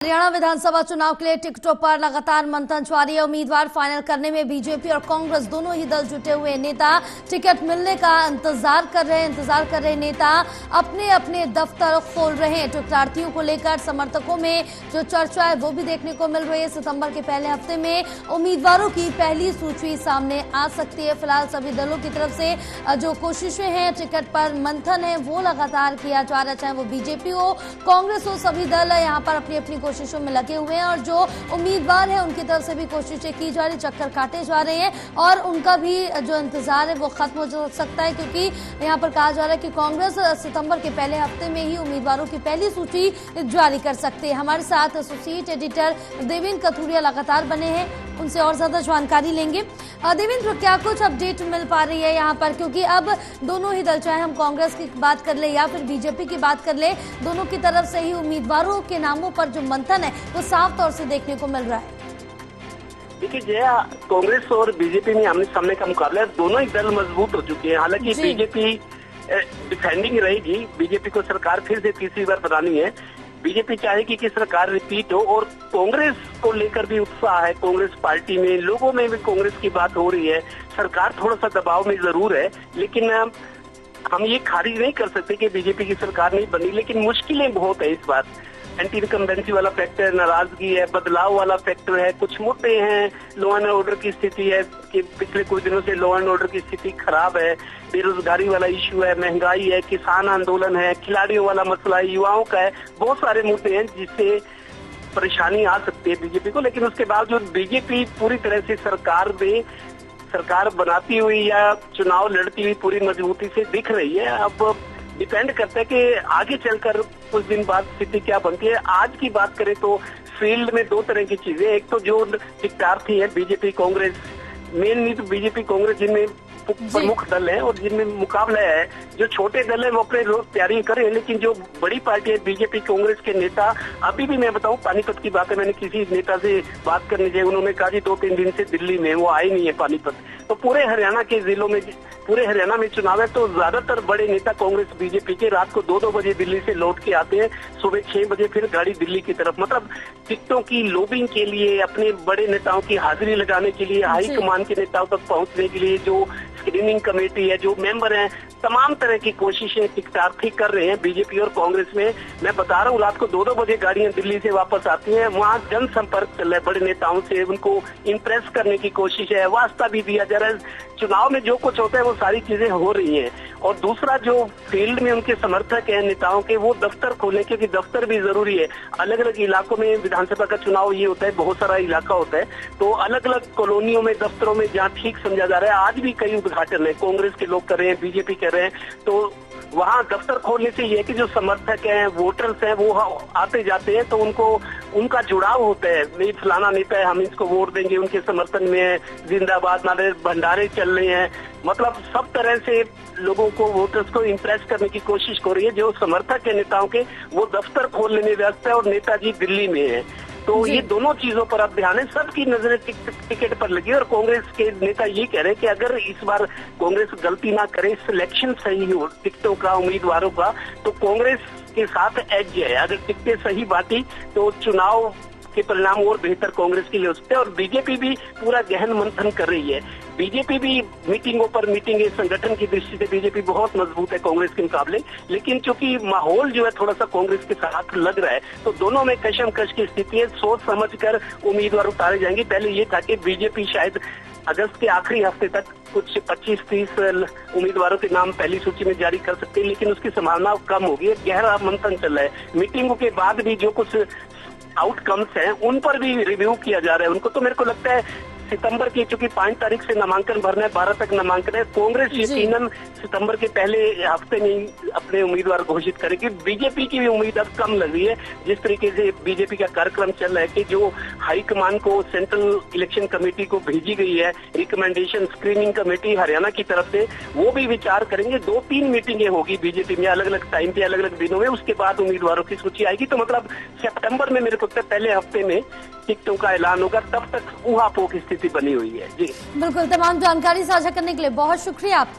हरियाणा विधानसभा चुनाव के लिए टिकटों पर लगातार मंथन जारी है। उम्मीदवार फाइनल करने में बीजेपी और कांग्रेस दोनों ही दल जुटे हुए। नेता टिकट मिलने का इंतजार कर रहे नेता अपने अपने दफ्तर खोल रहे हैं। टिकटार्थियों को लेकर समर्थकों में जो चर्चा है वो भी देखने को मिल रही है। सितंबर के पहले हफ्ते में उम्मीदवारों की पहली सूची सामने आ सकती है। फिलहाल सभी दलों की तरफ से जो कोशिशें हैं, टिकट पर मंथन है, वो लगातार किया जा रहा है। चाहे वो बीजेपी हो, कांग्रेस हो, सभी दल यहाँ पर अपनी अपनी कोशिशों में लगे हुए हैं और जो उम्मीदवार है उनकी तरफ से भी कोशिशें की जा रही, चक्कर काटे जा रहे हैं और उनका भी जो इंतजार है वो खत्म हो सकता है, क्योंकि यहाँ पर कहा जा रहा है कि कांग्रेस सितंबर के पहले हफ्ते में ही उम्मीदवारों की पहली सूची जारी कर सकती है। हमारे साथ एसोसिएट एडिटर देवेंद्र कथुरिया लगातार बने हैं, उनसे और ज्यादा जानकारी लेंगे। देवेंद्र, क्या कुछ अपडेट मिल पा रही है यहाँ पर, क्योंकि अब दोनों ही दल, चाहे हम कांग्रेस की बात कर ले या फिर बीजेपी की बात कर ले, दोनों की तरफ से ही उम्मीदवारों के नामों पर जो मंथन है वो साफ तौर से देखने को मिल रहा है। देखिए जया, कांग्रेस और बीजेपी में आमने सामने का मुकाबला है। दोनों ही दल मजबूत हो चुके हैं। हालांकि बीजेपी डिफेंडिंग रहेगी, बीजेपी को सरकार फिर से तीसरी बार बनानी है। बीजेपी चाहेगी कि सरकार रिपीट हो और कांग्रेस को लेकर भी उत्साह है। कांग्रेस पार्टी में, लोगों में भी कांग्रेस की बात हो रही है। सरकार थोड़ा सा दबाव में जरूर है, लेकिन हम ये खारिज नहीं कर सकते कि बीजेपी की सरकार नहीं बनी, लेकिन मुश्किलें बहुत है इस बार। एंटी इनकम्बेंसी वाला फैक्टर, नाराजगी है, बदलाव वाला फैक्टर है, कुछ मुद्दे हैं, लॉ एंड ऑर्डर की स्थिति है कि पिछले कुछ दिनों से लॉ एंड ऑर्डर की स्थिति खराब है, बेरोजगारी वाला इश्यू है, महंगाई है, किसान आंदोलन है, खिलाड़ियों वाला मसला है, युवाओं का है, बहुत सारे मुद्दे हैं जिससे परेशानी आ सकती है बीजेपी को। लेकिन उसके बावजूद बीजेपी पूरी तरह से सरकार बनाती हुई या चुनाव लड़ती हुई पूरी मजबूती से दिख रही है। अब डिपेंड करता है कि आगे चलकर कुछ दिन बाद स्थिति क्या बनती है। आज की बात करें तो फील्ड में दो तरह की चीजें, एक तो जो टिकटार्थी है बीजेपी कांग्रेस, मेनली तो बीजेपी कांग्रेस जिनमें प्रमुख दल है और जिनमें मुकाबला है। जो छोटे दल है वो अपने रोज तैयारी करें, लेकिन जो बड़ी पार्टी है बीजेपी कांग्रेस के नेता, अभी भी मैं बताऊं, पानीपत की बात है, मैंने किसी नेता से बात करने जाए, उन्होंने कहा जी 2-3 दिन से दिल्ली में वो आए नहीं है पानीपत। तो पूरे हरियाणा के जिलों में, पूरे हरियाणा में चुनाव है, तो ज्यादातर बड़े नेता कांग्रेस बीजेपी के रात को 2-2 बजे दिल्ली से लौट के आते हैं, सुबह 6 बजे फिर गाड़ी दिल्ली की तरफ। मतलब टिकटों की लॉबिंग के लिए, अपने बड़े नेताओं की हाजिरी लगाने के लिए, हाई कमान के नेताओं तक पहुंचने के लिए जो स्क्रीनिंग कमेटी है, जो मेंबर हैं, तमाम तरह की कोशिशें टिकटार्थी कर रहे हैं बीजेपी और कांग्रेस में। मैं बता रहा हूँ, रात को 2-2 बजे गाड़ियां दिल्ली से वापस आती हैं, वहाँ जनसंपर्क चल रहा है बड़े नेताओं से, उनको इम्प्रेस करने की कोशिश है, वास्ता भी दिया जा रहा है। चुनाव में जो कुछ होता है वो सारी चीजें हो रही हैं। और दूसरा, जो फील्ड में उनके समर्थक हैं नेताओं के, वो दफ्तर खोलें, क्योंकि दफ्तर भी जरूरी है। अलग अलग इलाकों में विधानसभा का चुनाव ये होता है, बहुत सारा इलाका होता है, तो अलग अलग कॉलोनियों में, दफ्तरों में जहाँ ठीक समझा जा रहा है, आज भी कई उद्घाटन है, कांग्रेस के लोग कर रहे हैं, बीजेपी कर रहे हैं। तो वहाँ दफ्तर खोलने से ये है कि जो समर्थक हैं, वोटर्स हैं, वो आते जाते हैं, तो उनका जुड़ाव होता है। नहीं, फलाना नेता है, हम इसको वोट देंगे, उनके समर्थन में जिंदाबाद नारे, भंडारे चल रहे हैं। मतलब सब तरह से लोगों को, वोटर्स को इम्प्रेस करने की कोशिश हो रही है। जो समर्थक है नेताओं के, वो दफ्तर खोलने में व्यस्त है और नेताजी दिल्ली में है। तो ये दोनों चीजों पर अब ध्यान है, सबकी नजरें टिकट पर लगी। और कांग्रेस के नेता ये कह रहे हैं कि अगर इस बार कांग्रेस गलती ना करे, सिलेक्शन सही हो टिकटों का, उम्मीदवारों का, तो कांग्रेस के साथ एज है। अगर टिकटें सही बांटी तो चुनाव के परिणाम और बेहतर कांग्रेस के लिए हो सकते हैं। और बीजेपी भी पूरा गहन मंथन कर रही है। बीजेपी भी मीटिंगों पर मीटिंग, संगठन की दृष्टि से बीजेपी बहुत मजबूत है कांग्रेस के मुकाबले, लेकिन चूंकि माहौल जो है थोड़ा सा कांग्रेस के साथ लग रहा है, तो दोनों में कशमकश की स्थिति है। सोच समझकर उम्मीदवार उतारे जाएंगे। पहले ये था कि बीजेपी शायद अगस्त के आखिरी हफ्ते तक कुछ 25-30 उम्मीदवारों के नाम पहली सूची में जारी कर सकते हैं, लेकिन उसकी संभावना कम होगी। गहरा मंथन चल रहा है। मीटिंगों के बाद भी जो कुछ आउटकम्स हैं उन पर भी रिव्यू किया जा रहा है। उनको तो मेरे को लगता है सितंबर की, चूंकि 5 तारीख से नामांकन भरना है, 12 तक नामांकन है, कांग्रेस यकीनन सितंबर के पहले हफ्ते में अपने उम्मीदवार घोषित करेगी। बीजेपी की भी उम्मीद अब कम लग रही है। जिस तरीके से बीजेपी का कार्यक्रम चल रहा है कि जो हाईकमान को, सेंट्रल इलेक्शन कमेटी को भेजी गई है रिकमेंडेशन, स्क्रीनिंग कमेटी हरियाणा की तरफ से, वो भी विचार करेंगे। 2-3 मीटिंगें होगी बीजेपी में अलग अलग टाइम पे, अलग अलग दिनों में, उसके बाद उम्मीदवारों की सूची आएगी। तो मतलब सितंबर में मेरे को पहले हफ्ते में टिकटों का ऐलान होगा, तब तक ऊहापोह की स्थिति बनी हुई है। जी बिल्कुल, तमाम जानकारी साझा करने के लिए बहुत शुक्रिया आपका।